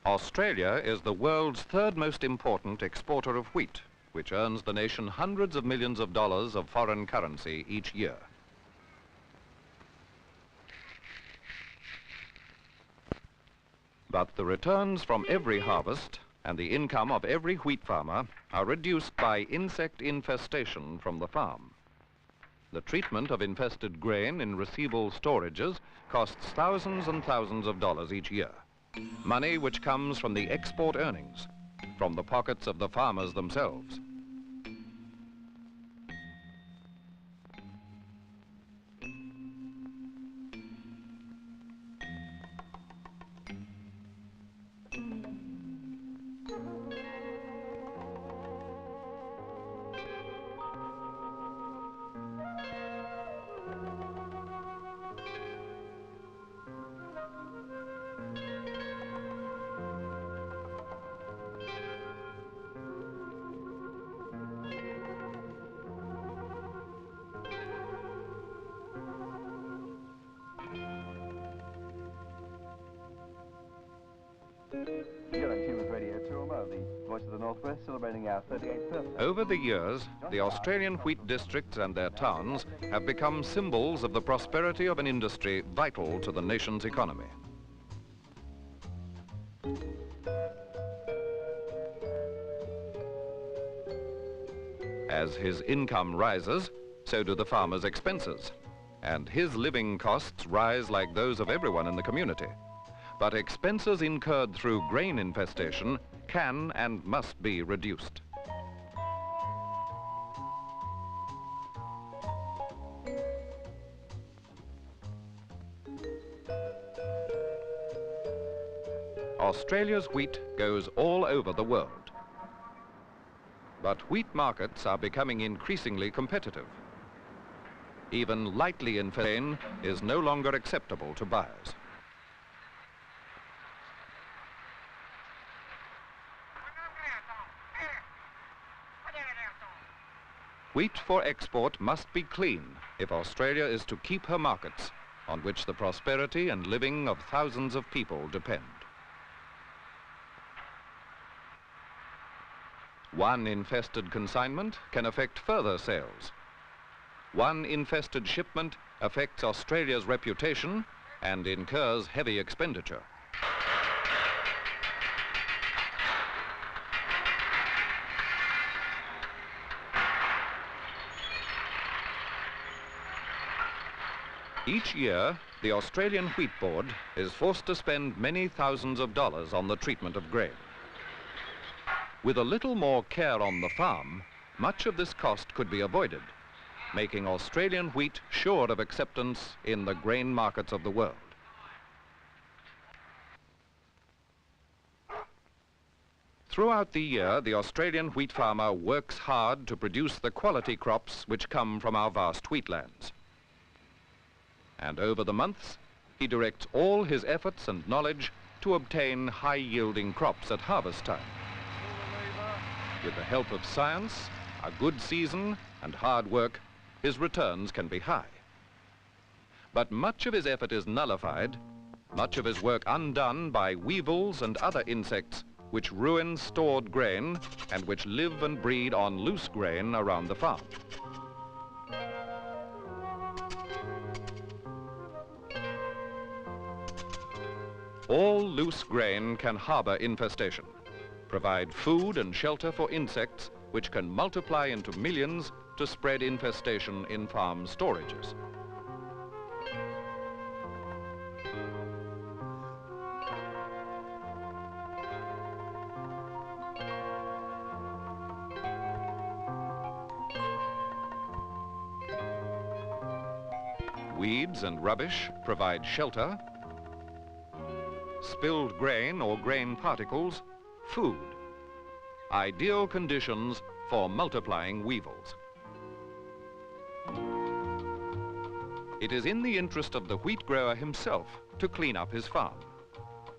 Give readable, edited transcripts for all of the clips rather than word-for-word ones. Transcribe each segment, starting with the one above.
Australia is the world's third most important exporter of wheat, which earns the nation hundreds of millions of dollars of foreign currency each year. But the returns from every harvest and the income of every wheat farmer are reduced by insect infestation from the farm. The treatment of infested grain in receivable storages costs thousands and thousands of dollars each year. Money which comes from the export earnings, from the pockets of the farmers themselves. The Voice of the Northwest, celebrating our 38th birthday. Over the years, the Australian wheat districts and their towns have become symbols of the prosperity of an industry vital to the nation's economy. As his income rises, so do the farmer's expenses, and his living costs rise like those of everyone in the community. But expenses incurred through grain infestation can and must be reduced. Australia's wheat goes all over the world. But wheat markets are becoming increasingly competitive. Even lightly infested grain is no longer acceptable to buyers. Wheat for export must be clean if Australia is to keep her markets, on which the prosperity and living of thousands of people depend. One infested consignment can affect further sales. One infested shipment affects Australia's reputation and incurs heavy expenditure. Each year, the Australian Wheat Board is forced to spend many thousands of dollars on the treatment of grain. With a little more care on the farm, much of this cost could be avoided, making Australian wheat sure of acceptance in the grain markets of the world. Throughout the year, the Australian wheat farmer works hard to produce the quality crops which come from our vast wheatlands. And over the months, he directs all his efforts and knowledge to obtain high-yielding crops at harvest time. With the help of science, a good season, and hard work, his returns can be high. But much of his effort is nullified, much of his work undone by weevils and other insects which ruin stored grain and which live and breed on loose grain around the farm. All loose grain can harbor infestation, provide food and shelter for insects which can multiply into millions to spread infestation in farm storages. Weeds and rubbish provide shelter, spilled grain or grain particles, food. Ideal conditions for multiplying weevils. It is in the interest of the wheat grower himself to clean up his farm,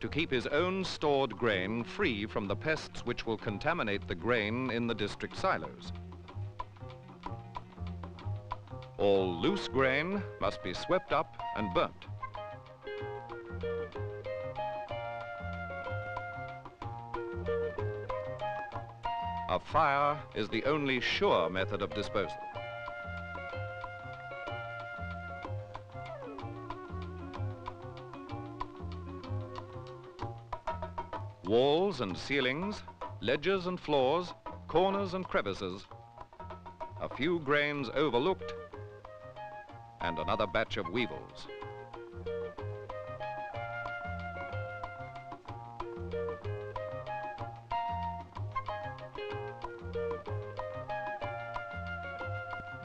to keep his own stored grain free from the pests which will contaminate the grain in the district silos. All loose grain must be swept up and burnt. a fire is the only sure method of disposal. Walls and ceilings, ledges and floors, corners and crevices, a few grains overlooked, and another batch of weevils.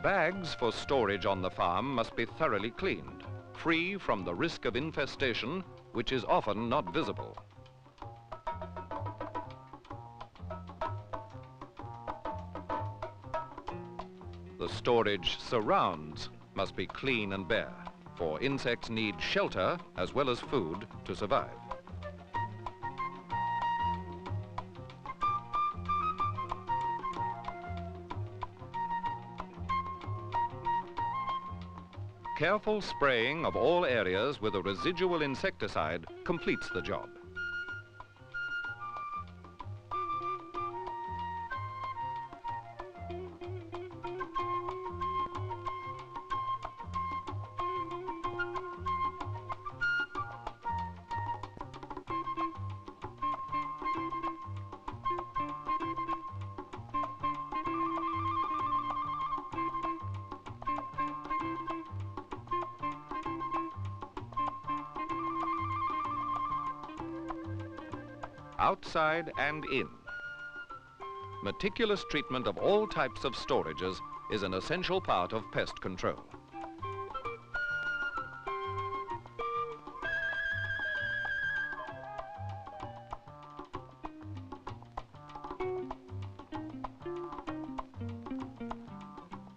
Bags for storage on the farm must be thoroughly cleaned, free from the risk of infestation, which is often not visible. The storage surrounds must be clean and bare, for insects need shelter as well as food to survive. Careful spraying of all areas with a residual insecticide completes the job. Outside and in. Meticulous treatment of all types of storages is an essential part of pest control.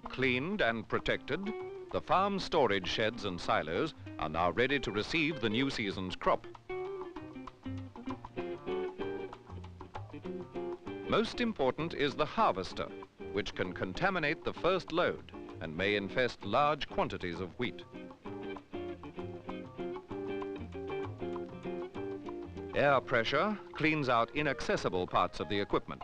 Cleaned and protected, the farm storage sheds and silos are now ready to receive the new season's crop. Most important is the harvester, which can contaminate the first load and may infest large quantities of wheat. Air pressure cleans out inaccessible parts of the equipment.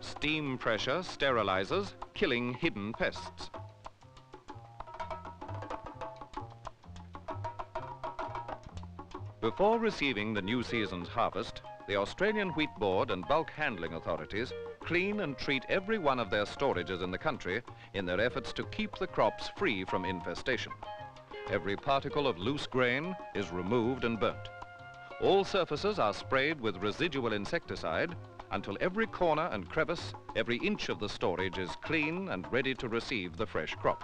Steam pressure sterilizes, killing hidden pests. Before receiving the new season's harvest, the Australian Wheat Board and bulk handling authorities clean and treat every one of their storages in the country in their efforts to keep the crops free from infestation. Every particle of loose grain is removed and burnt. All surfaces are sprayed with residual insecticide until every corner and crevice, every inch of the storage is clean and ready to receive the fresh crop.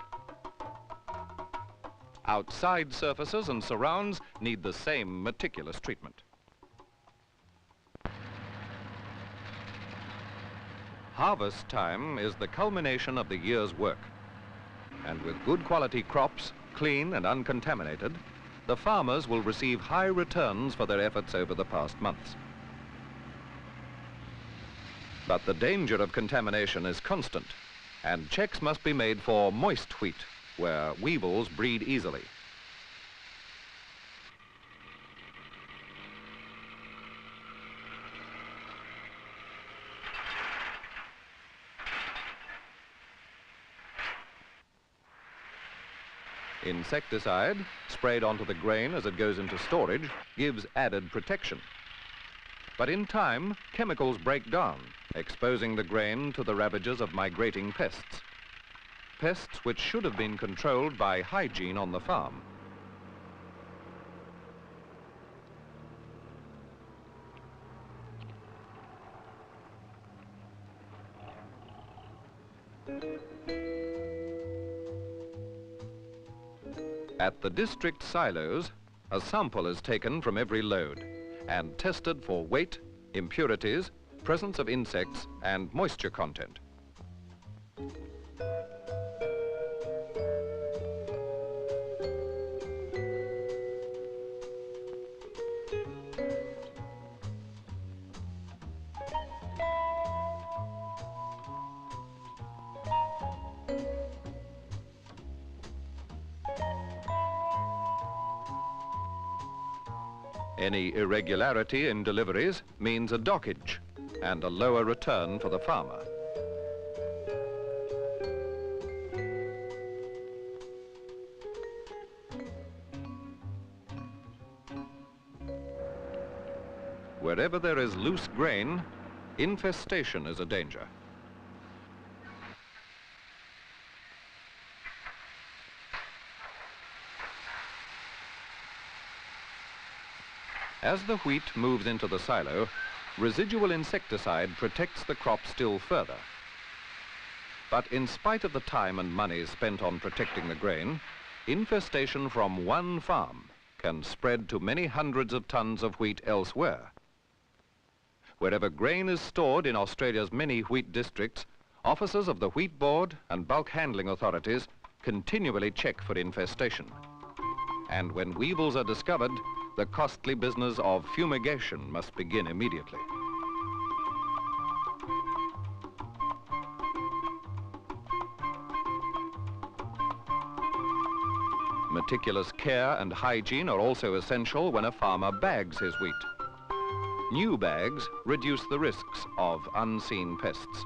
Outside surfaces and surrounds need the same meticulous treatment. Harvest time is the culmination of the year's work. And with good quality crops, clean and uncontaminated, the farmers will receive high returns for their efforts over the past months. But the danger of contamination is constant, and checks must be made for moist wheat, where weevils breed easily. Insecticide, sprayed onto the grain as it goes into storage, gives added protection. But in time, chemicals break down, exposing the grain to the ravages of migrating pests. Pests which should have been controlled by hygiene on the farm. At the district silos, a sample is taken from every load and tested for weight, impurities, presence of insects, and moisture content. Any irregularity in deliveries means a dockage and a lower return for the farmer. Wherever there is loose grain, infestation is a danger. As the wheat moves into the silo, residual insecticide protects the crop still further. But in spite of the time and money spent on protecting the grain, infestation from one farm can spread to many hundreds of tons of wheat elsewhere. Wherever grain is stored in Australia's many wheat districts, officers of the Wheat Board and bulk handling authorities continually check for infestation. And when weevils are discovered, the costly business of fumigation must begin immediately. Meticulous care and hygiene are also essential when a farmer bags his wheat. New bags reduce the risks of unseen pests.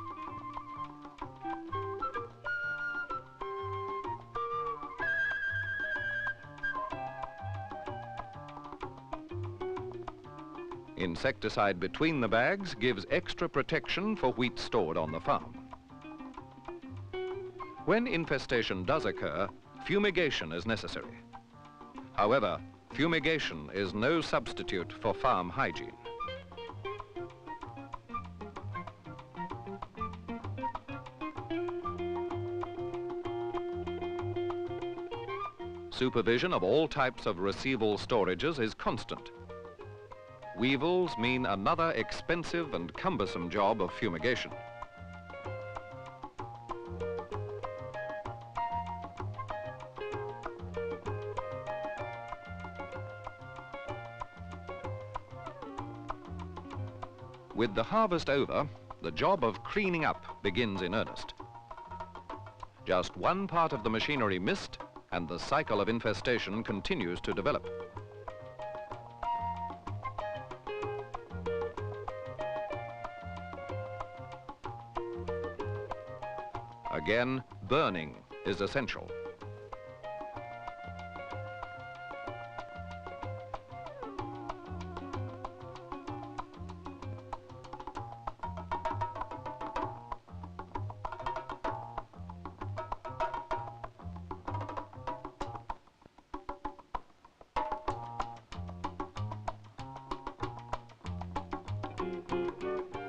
Insecticide between the bags gives extra protection for wheat stored on the farm. When infestation does occur, fumigation is necessary. However, fumigation is no substitute for farm hygiene. Supervision of all types of receival storages is constant. Weevils mean another expensive and cumbersome job of fumigation. With the harvest over, the job of cleaning up begins in earnest. Just one part of the machinery missed, and the cycle of infestation continues to develop. Again, burning is essential.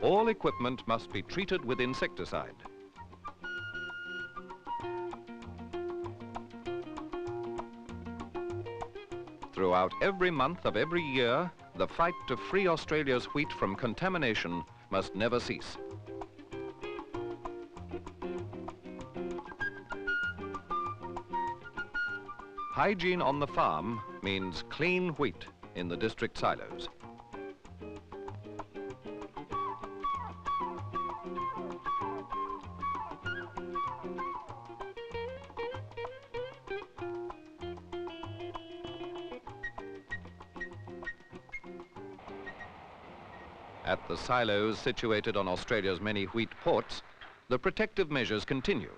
All equipment must be treated with insecticide. Throughout every month of every year, the fight to free Australia's wheat from contamination must never cease. Hygiene on the farm means clean wheat in the district silos. At the silos situated on Australia's many wheat ports, the protective measures continue.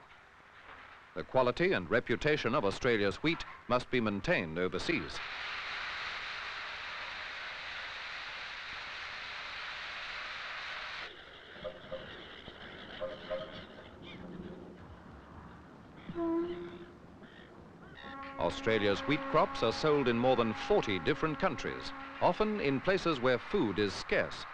The quality and reputation of Australia's wheat must be maintained overseas. Australia's wheat crops are sold in more than 40 different countries, often in places where food is scarce.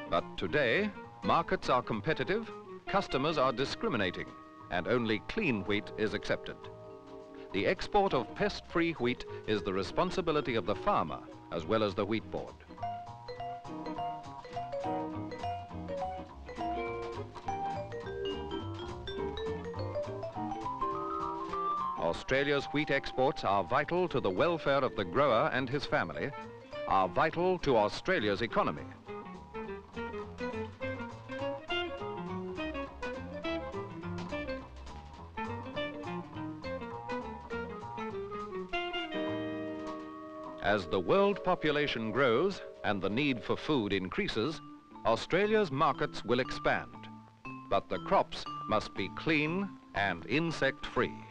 But today, markets are competitive, customers are discriminating, and only clean wheat is accepted. The export of pest-free wheat is the responsibility of the farmer as well as the Wheat Board. Australia's wheat exports are vital to the welfare of the grower and his family, are vital to Australia's economy. As the world population grows and the need for food increases, Australia's markets will expand. But the crops must be clean and insect-free.